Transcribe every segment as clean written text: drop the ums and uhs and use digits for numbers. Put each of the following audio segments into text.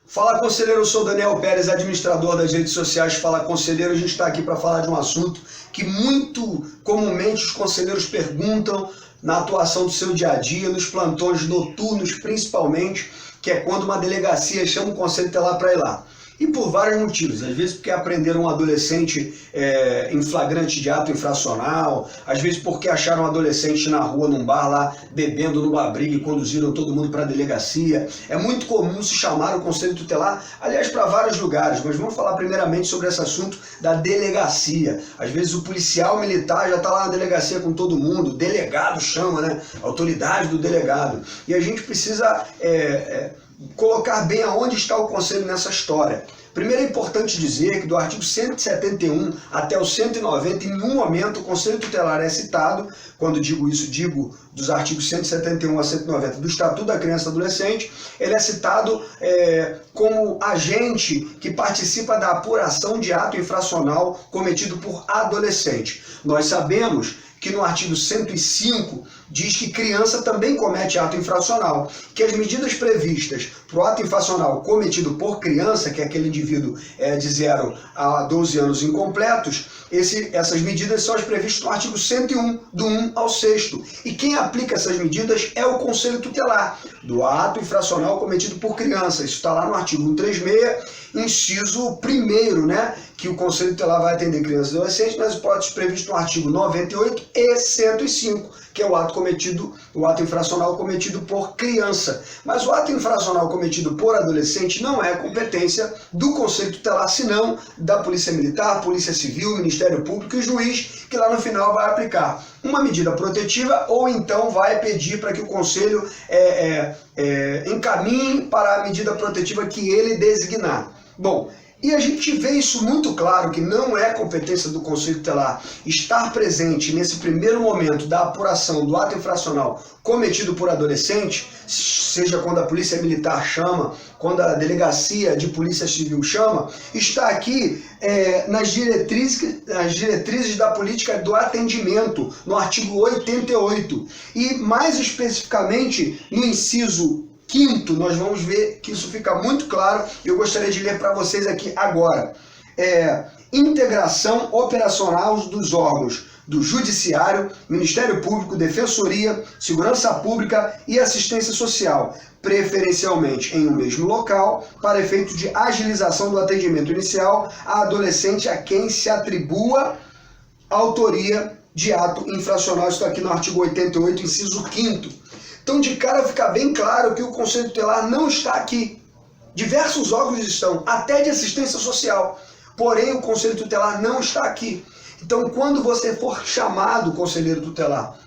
Fala, conselheiro, eu sou Daniel Pérez, administrador das redes sociais Fala Conselheiro. A gente está aqui para falar de um assunto que muito comumente os conselheiros perguntam na atuação do seu dia a dia, nos plantões noturnos principalmente, que é quando uma delegacia chama o conselho tutelar para ir lá. E por vários motivos, às vezes porque aprenderam um adolescente em flagrante de ato infracional, às vezes porque acharam um adolescente na rua, num bar lá, bebendo numa briga e conduziram todo mundo para a delegacia. É muito comum se chamar o conselho tutelar, aliás, para vários lugares, mas vamos falar primeiramente sobre esse assunto da delegacia. Às vezes o policial militar já está lá na delegacia com todo mundo, o delegado chama, né? A autoridade do delegado. E a gente precisa colocar bem aonde está o conselho nessa história. Primeiro é importante dizer que do artigo 171 até o 190, em nenhum momento o conselho tutelar é citado. Quando digo isso, digo dos artigos 171 a 190 do Estatuto da Criança e do Adolescente. Ele é citado como agente que participa da apuração de ato infracional cometido por adolescente. Nós sabemos que no artigo 105 diz que criança também comete ato infracional, que as medidas previstas para o ato infracional cometido por criança, que é aquele indivíduo de 0 a 12 anos incompletos, essas medidas são as previstas no artigo 101, do 1 ao 6º. E quem aplica essas medidas é o Conselho Tutelar, do ato infracional cometido por criança. Isso está lá no artigo 136, inciso 1º, né? Que o Conselho Tutelar vai atender crianças e adolescentes nas hipóteses previstas no artigo 98 e 105, que é o ato infracional cometido por criança. Mas o ato infracional cometido por adolescente não é competência do Conselho Tutelar, senão da Polícia Militar, Polícia Civil, Ministério Público e juiz, que lá no final vai aplicar uma medida protetiva ou então vai pedir para que o Conselho encaminhe para a medida protetiva que ele designar. Bom, e a gente vê isso muito claro, que não é competência do Conselho Tutelar estar presente nesse primeiro momento da apuração do ato infracional cometido por adolescente, seja quando a Polícia Militar chama, quando a Delegacia de Polícia Civil chama, está aqui nas diretrizes da política do atendimento, no artigo 88. E mais especificamente no inciso 5º, nós vamos ver que isso fica muito claro e eu gostaria de ler para vocês aqui agora. Integração operacional dos órgãos do Judiciário, Ministério Público, Defensoria, Segurança Pública e Assistência Social, preferencialmente em um mesmo local, para efeito de agilização do atendimento inicial a adolescente a quem se atribua autoria de ato infracional. Isso está aqui no artigo 88, inciso 5º. Então, de cara, fica bem claro que o Conselho Tutelar não está aqui. Diversos órgãos estão, até de assistência social. Porém, o Conselho Tutelar não está aqui. Então, quando você for chamado, conselheiro tutelar,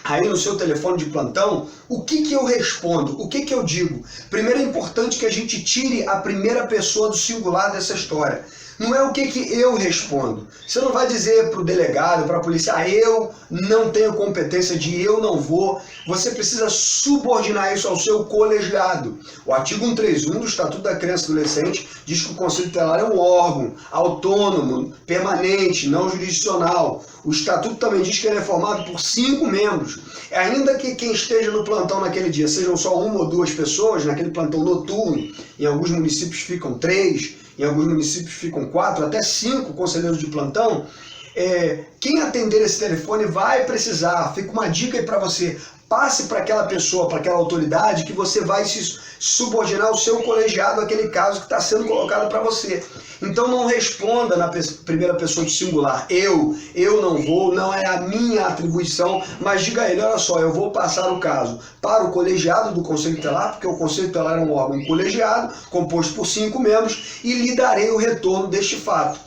aí no seu telefone de plantão, o que eu respondo? O que eu digo? Primeiro é importante que a gente tire a primeira pessoa do singular dessa história. Não é o que eu respondo. Você não vai dizer para o delegado, para a polícia, eu não tenho competência de eu não vou. Você precisa subordinar isso ao seu colegiado. O artigo 131 do Estatuto da Criança e do Adolescente diz que o Conselho Tutelar é um órgão autônomo, permanente, não jurisdicional. O Estatuto também diz que ele é formado por 5 membros. Ainda que quem esteja no plantão naquele dia sejam só 1 ou 2 pessoas, naquele plantão noturno, em alguns municípios ficam 3, em alguns municípios ficam 4, até 5 conselheiros de plantão, quem atender esse telefone vai precisar, fica uma dica aí para você, passe para aquela pessoa, para aquela autoridade, que você vai se subordinar ao seu colegiado aquele caso que está sendo colocado para você. Então não responda na primeira pessoa do singular, eu não vou, não é a minha atribuição, mas diga a ele, olha só, eu vou passar o caso para o colegiado do Conselho Tutelar, porque o Conselho Tutelar é um órgão colegiado, composto por 5 membros, e lhe darei o retorno deste fato.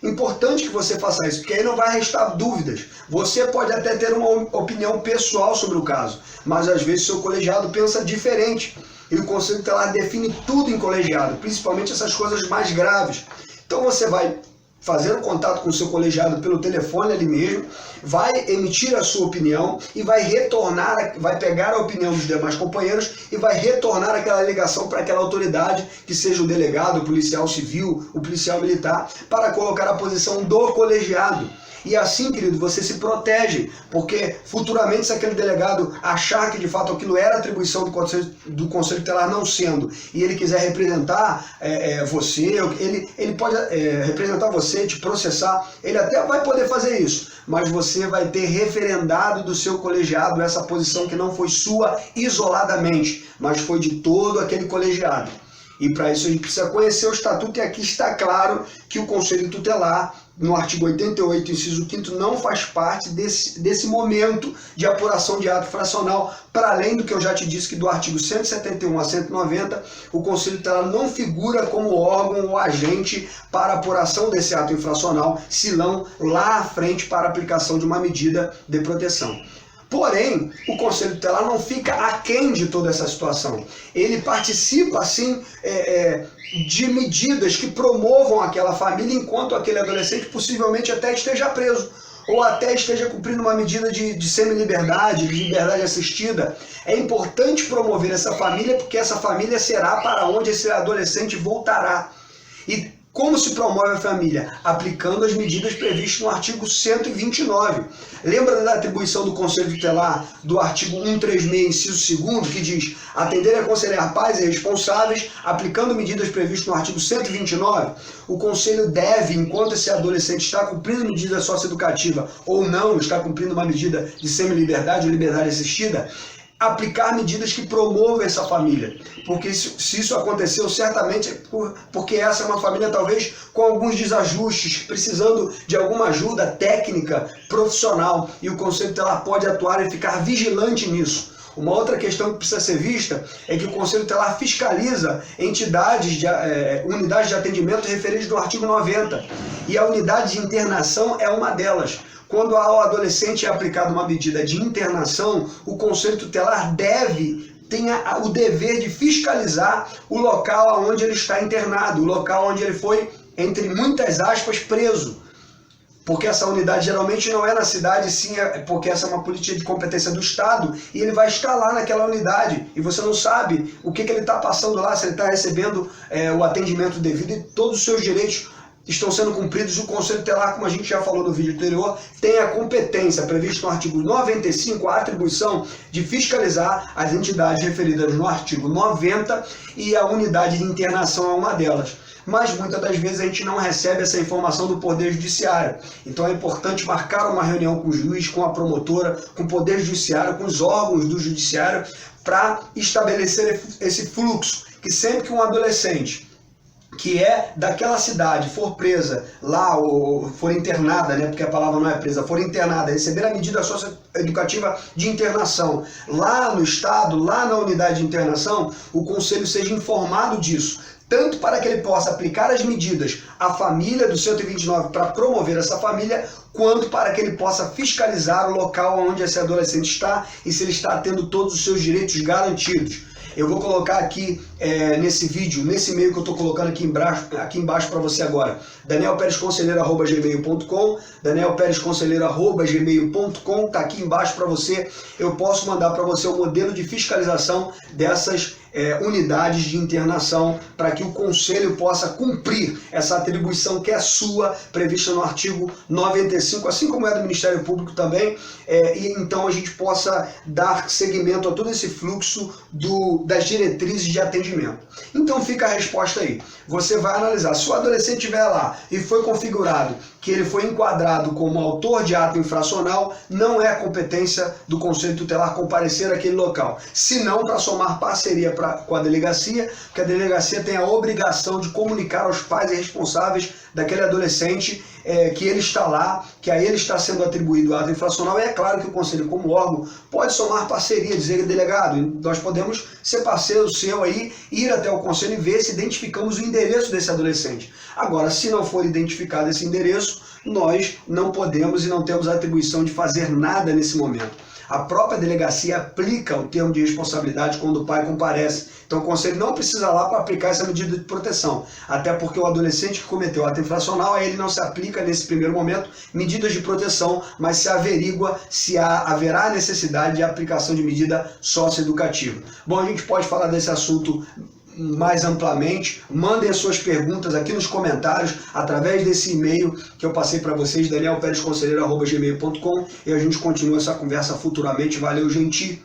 Importante que você faça isso, porque aí não vai restar dúvidas. Você pode até ter uma opinião pessoal sobre o caso, mas às vezes seu colegiado pensa diferente. E o Conselho Tutelar define tudo em colegiado, principalmente essas coisas mais graves. Então você vai fazer um contato com o seu colegiado pelo telefone ali mesmo, vai emitir a sua opinião e vai retornar, vai pegar a opinião dos demais companheiros e vai retornar aquela ligação para aquela autoridade, que seja o delegado, o policial civil, o policial militar, para colocar a posição do colegiado. E assim, querido, você se protege, porque futuramente, se aquele delegado achar que de fato aquilo era atribuição do Conselho Tutelar não sendo, e ele quiser representar você, ele pode representar você, te processar, ele até vai poder fazer isso, mas você vai ter referendado do seu colegiado essa posição que não foi sua isoladamente, mas foi de todo aquele colegiado. E para isso a gente precisa conhecer o estatuto, e aqui está claro que o Conselho Tutelar, no artigo 88, inciso 5º, não faz parte desse momento de apuração de ato infracional, para além do que eu já te disse, que do artigo 171 a 190, o Conselho Tutelar não figura como órgão ou agente para apuração desse ato infracional, senão lá à frente para aplicação de uma medida de proteção. Porém, o Conselho Tutelar não fica aquém de toda essa situação. Ele participa, assim, de medidas que promovam aquela família enquanto aquele adolescente possivelmente até esteja preso, ou até esteja cumprindo uma medida de semi-liberdade, de liberdade assistida. É importante promover essa família, porque essa família será para onde esse adolescente voltará. E como se promove a família? Aplicando as medidas previstas no artigo 129. Lembra da atribuição do Conselho Tutelar do artigo 136, inciso 2º, que diz: atender e aconselhar pais e responsáveis, aplicando medidas previstas no artigo 129? O Conselho deve, enquanto esse adolescente está cumprindo medida socioeducativa ou não, está cumprindo uma medida de semi-liberdade ou liberdade assistida, aplicar medidas que promovam essa família, porque se isso aconteceu, certamente é porque essa é uma família talvez com alguns desajustes, precisando de alguma ajuda técnica, profissional, e o Conselho Tutelar pode atuar e ficar vigilante nisso. Uma outra questão que precisa ser vista é que o Conselho Tutelar fiscaliza unidades de atendimento referidas no artigo 90, e a unidade de internação é uma delas. Quando ao adolescente é aplicada uma medida de internação, o Conselho Tutelar tem o dever de fiscalizar o local onde ele está internado, o local onde ele foi, entre muitas aspas, preso. Porque essa unidade geralmente não é na cidade, sim, porque essa é uma política de competência do Estado, e ele vai estar lá naquela unidade, e você não sabe o que ele está passando lá, se ele está recebendo o atendimento devido, e todos os seus direitos estão sendo cumpridos. O Conselho Tutelar, como a gente já falou no vídeo anterior, tem a competência prevista no artigo 95, a atribuição de fiscalizar as entidades referidas no artigo 90, e a unidade de internação é uma delas. Mas muitas das vezes a gente não recebe essa informação do Poder Judiciário. Então é importante marcar uma reunião com o juiz, com a promotora, com o Poder Judiciário, com os órgãos do Judiciário, para estabelecer esse fluxo, que sempre que um adolescente que é daquela cidade for presa lá, ou for internada, né, porque a palavra não é presa, for internada, receber a medida socioeducativa de internação lá no Estado, lá na unidade de internação, o Conselho seja informado disso, tanto para que ele possa aplicar as medidas à família do 129 para promover essa família, quanto para que ele possa fiscalizar o local onde esse adolescente está e se ele está tendo todos os seus direitos garantidos. Eu vou colocar aqui nesse vídeo, nesse e-mail que eu estou colocando aqui embaixo para você agora, danielperesconselheiro@gmail.com, danielperesconselheiro@gmail.com, está aqui embaixo para você. Eu posso mandar para você o modelo de fiscalização dessas unidades de internação, para que o Conselho possa cumprir essa atribuição que é sua, prevista no artigo 95, assim como é do Ministério Público também, e então a gente possa dar seguimento a todo esse fluxo das diretrizes de atendimento. Então fica a resposta aí. Você vai analisar, se o adolescente estiver lá e foi configurado que ele foi enquadrado como autor de ato infracional, não é competência do Conselho Tutelar comparecer àquele local, senão para somar parceria com a delegacia, que a delegacia tem a obrigação de comunicar aos pais e responsáveis daquele adolescente que ele está lá, que a ele está sendo atribuído o ato infracional. E é claro que o Conselho, como órgão, pode somar parceria, dizer, delegado, nós podemos ser parceiro seu aí, ir até o Conselho e ver se identificamos o endereço desse adolescente. Agora, se não for identificado esse endereço, nós não podemos e não temos a atribuição de fazer nada nesse momento. A própria delegacia aplica o termo de responsabilidade quando o pai comparece. Então o conselho não precisa lá para aplicar essa medida de proteção, até porque o adolescente que cometeu ato infracional, a ele não se aplica nesse primeiro momento medidas de proteção, mas se averigua se haverá necessidade de aplicação de medida socioeducativa. Bom, a gente pode falar desse assunto mais amplamente. Mandem as suas perguntas aqui nos comentários através desse e-mail que eu passei para vocês, danielperezconselheiro@gmail.com, e a gente continua essa conversa futuramente. Valeu, gente!